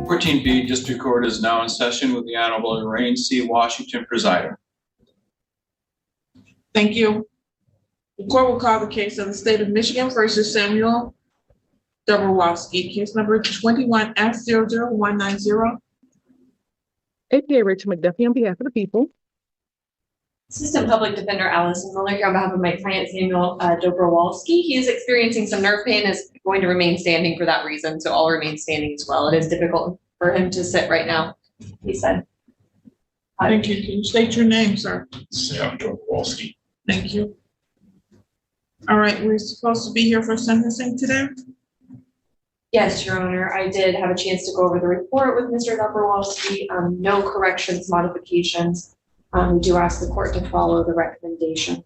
14B District Court is now in session with the Honorable Lorraine C. Washington presiding. Thank you. The court will call the case of the state of Michigan versus Samuel Dobrowolski, case number 21F00190. APA Rachel McDuffie on behalf of the people. Assistant Public Defender Allison Miller here on behalf of my client Samuel Dobrowolski. He is experiencing some nerve pain, is going to remain standing for that reason, so I'll remain standing as well. It is difficult for him to sit right now, he said. Thank you. Can you state your name, sir? Sam Dobrowolski. Thank you. All right, we're supposed to be here for sentencing today? Yes, Your Honor. I did have a chance to go over the report with Mr. Dobrowolski. No corrections, modifications. We do ask the court to follow the recommendation.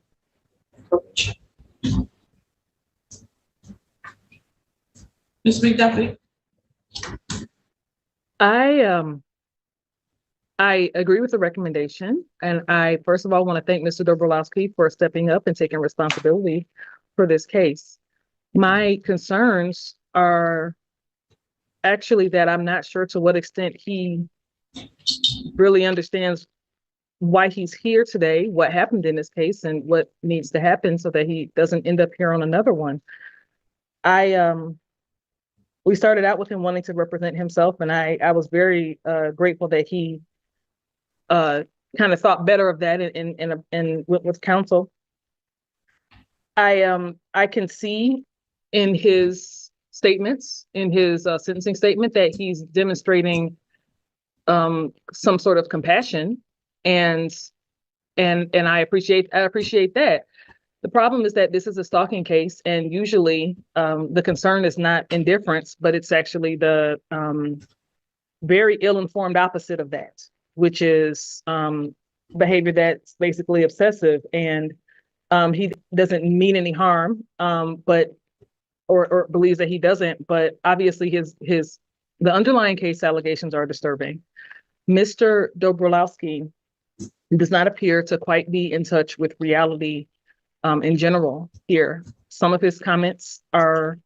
Ms. McDuffie? I agree with the recommendation, and I first of all want to thank Mr. Dobrowolski for stepping up and taking responsibility for this case. My concerns are actually that I'm not sure to what extent he really understands why he's here today, what happened in this case, and what needs to happen so that he doesn't end up here on another one. We started out with him wanting to represent himself, and I was very grateful that he kind of thought better of that and with counsel. I can see in his statements, in his sentencing statement, that he's demonstrating some sort of compassion, and I appreciate that. The problem is that this is a stalking case, and usually the concern is not indifference, but it's actually the very ill-informed opposite of that, which is behavior that's basically obsessive, and he doesn't mean any harm, or believes that he doesn't, but obviously the underlying case allegations are disturbing. Mr. Dobrowolski does not appear to quite be in touch with reality in general here. Some of his comments are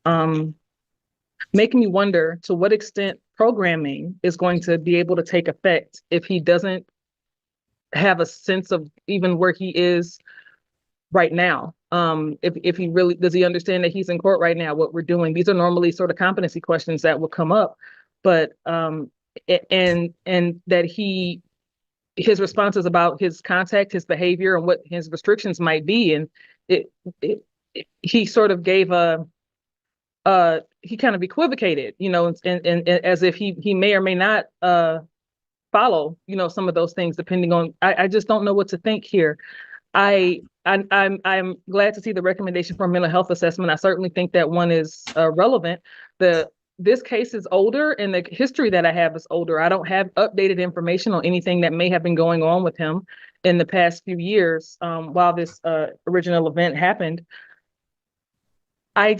making me wonder to what extent programming is going to be able to take effect if he doesn't have a sense of even where he is right now. If he really, does he understand that he's in court right now, what we're doing? These are normally sort of competency questions that will come up, but and that his responses about his contact, his behavior, and what his restrictions might be, and he sort of gave he kind of equivocated, and as if he may or may not follow, some of those things, depending on. I just don't know what to think here. I'm glad to see the recommendation for a mental health assessment. I certainly think that one is relevant. This case is older, and the history that I have is older. I don't have updated information on anything that may have been going on with him in the past few years while this original event happened. I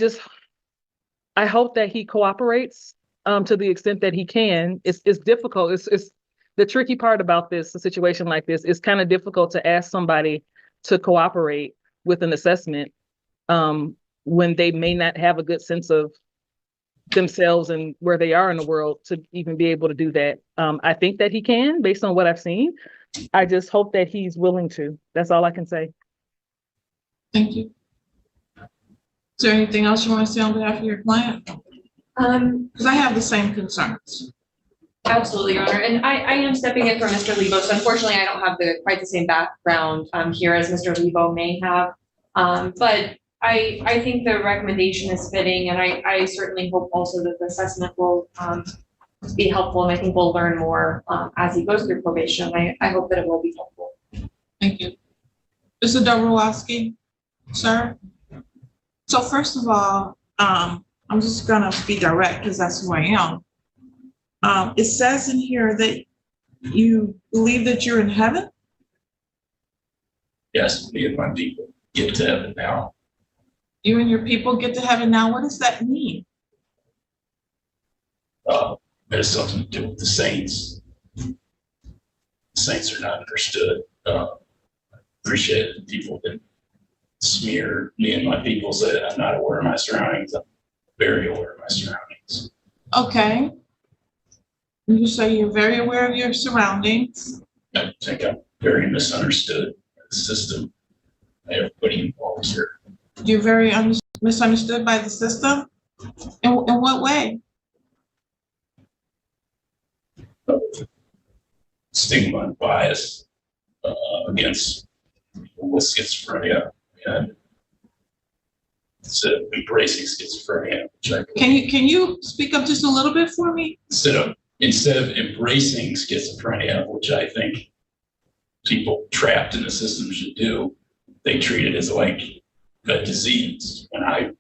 hope that he cooperates to the extent that he can. It's difficult. It's the tricky part about this, a situation like this. It's kind of difficult to ask somebody to cooperate with an assessment when they may not have a good sense of themselves and where they are in the world to even be able to do that. I think that he can, based on what I've seen. I just hope that he's willing to. That's all I can say. Thank you. Is there anything else you want to say on behalf of your client? Because I have the same concerns. Absolutely, Your Honor. And I am stepping in for Mr. Lebo. So unfortunately, I don't have quite the same background here as Mr. Lebo may have. But I think the recommendation is fitting, and I certainly hope also that the assessment will be helpful, and I think we'll learn more as he goes through probation. I hope that it will be helpful. Thank you. Mr. Dobrowolski, sir. So first of all, I'm just gonna be direct because that's who I am. It says in here that you believe that you're in heaven? Yes, me and my people get to heaven now. You and your people get to heaven now. What does that mean? There's something to do with the saints. The saints are not understood. Appreciate it. People that smear me and my people, say that I'm not aware of my surroundings. I'm very aware of my surroundings. Okay. You say you're very aware of your surroundings. I think I'm very misunderstood by the system, by everybody involved here. You're very misunderstood by the system? In what way? Stigma and bias against people with schizophrenia and instead of embracing schizophrenia, which I Can you speak up just a little bit for me? instead of embracing schizophrenia, which I think people trapped in the system should do, they treat it as like a disease when I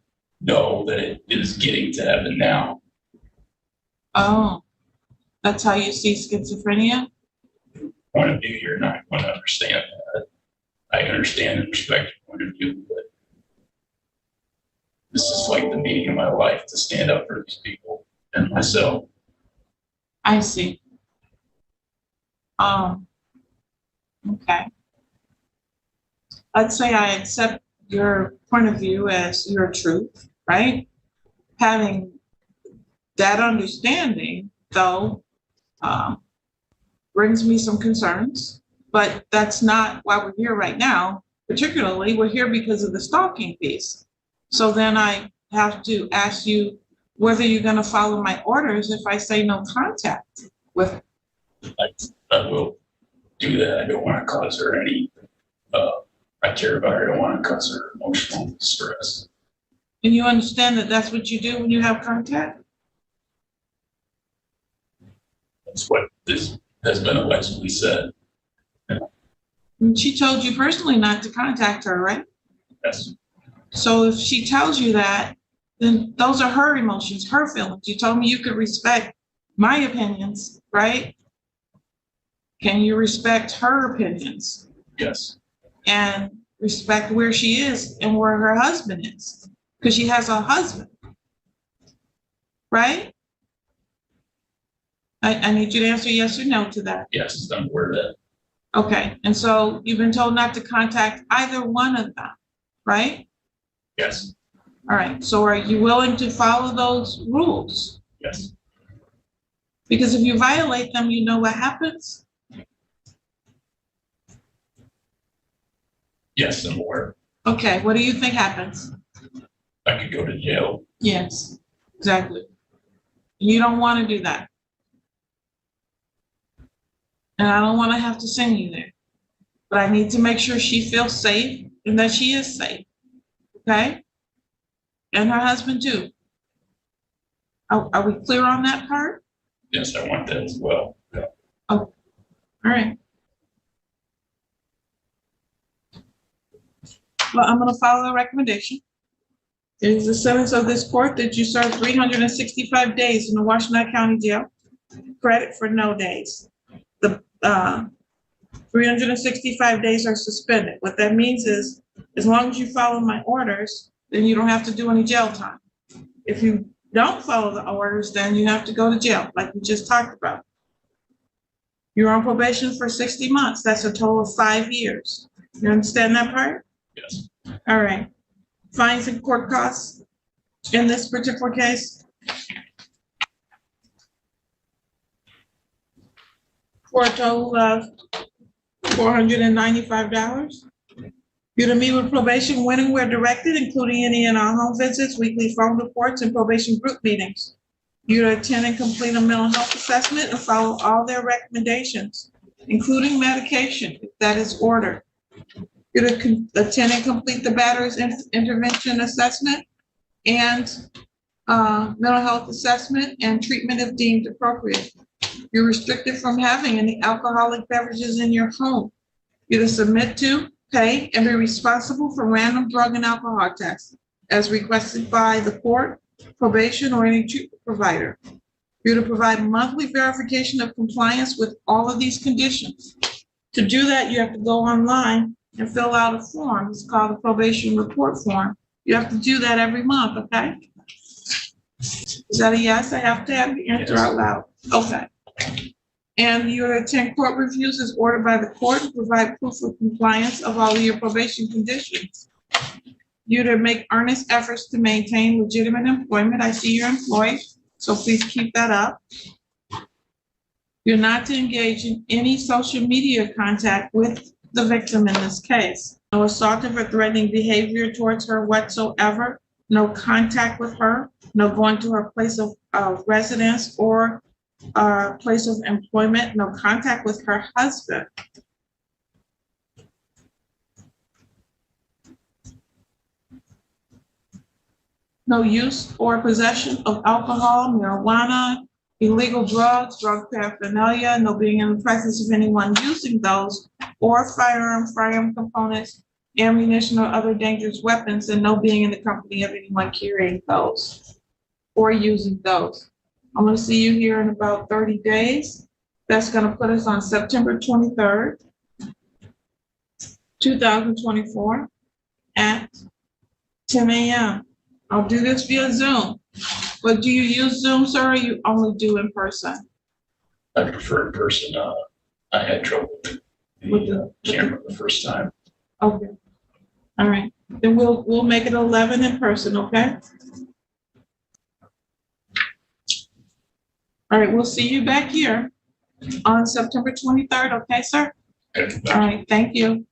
know that it is getting to heaven now. Oh, that's how you see schizophrenia? Point of view, you're not going to understand that. I understand and respect your point of view, but this is like the meaning of my life to stand up for these people and myself. I see. Okay. Let's say I accept your point of view as your truth, right? Having that understanding, though, brings me some concerns, but that's not why we're here right now. Particularly, we're here because of the stalking piece. So then I have to ask you whether you're going to follow my orders if I say no contact with her. I will do that. I don't want to cause her any, I care about her. I don't want to cause her emotional distress. And you understand that that's what you do when you have contact? That's what this has been allegedly said. And she told you personally not to contact her, right? Yes. So if she tells you that, then those are her emotions, her feelings. You told me you could respect my opinions, right? Can you respect her opinions Yes. and respect where she is and where her husband is? Because she has a husband, right? I need you to answer yes or no to that. Yes, I'm aware of that. Okay, and so you've been told not to contact either one of them, right? Yes. All right, so are you willing to follow those rules? Yes. Because if you violate them, you know what happens? Yes, I'm aware. Okay, what do you think happens? I could go to jail. Yes, exactly. You don't want to do that. And I don't want to have to send you there. But I need to make sure she feels safe and that she is safe. Okay? And her husband too. Are we clear on that part? Yes, I want that as well. Yeah. All right. Well, I'm going to follow the recommendation. It is the sentence of this court that you serve 365 days in the Washington County Jail. Credit for no days. The 365 days are suspended. What that means is, as long as you follow my orders, then you don't have to do any jail time. If you don't follow the orders, then you have to go to jail, like we just talked about. You're on probation for 60 months. That's a total of 5 years. You understand that part? Yes. All right. Fines and court costs in this particular case? For a total of $495. You're to meet with probation when and where directed, including any and all home visits, weekly phone reports, and probation group meetings. You're to attend and complete a mental health assessment and follow all their recommendations, including medication, if that is ordered. You're to attend and complete the batter's intervention assessment and mental health assessment and treatment if deemed appropriate. You're restricted from having any alcoholic beverages in your home. You're to submit to, pay, and be responsible for random drug and alcohol tests as requested by the court, probation, or any treatment provider. You're to provide monthly verification of compliance with all of these conditions. To do that, you have to go online and fill out a form. It's called a probation report form. You have to do that every month, okay? Is that a yes? I have to have you answer out loud. Okay. And you're to attend court reviews as ordered by the court and provide proof of compliance of all of your probation conditions. You're to make earnest efforts to maintain legitimate employment. I see you're employed, so please keep that up. You're not to engage in any social media contact with the victim in this case. No assaultive or threatening behavior towards her whatsoever, no contact with her, no going to her place of residence or place of employment, no contact with her husband. No use or possession of alcohol, marijuana, illegal drugs, drug paraphernalia, no being in the presence of anyone using those, or firearm components, ammunition, or other dangerous weapons, and no being in the company of anyone carrying those or using those. I'm gonna see you here in about 30 days. That's gonna put us on September 23rd, 2024 at 10 a.m. I'll do this via Zoom. But do you use Zoom, sir, or you only do in person? I prefer in person. I had trouble with the camera the first time. Okay. All right. Then we'll make it 11 in person, okay? All right, we'll see you back here on September 23rd, okay, sir? Okay. All right, thank you.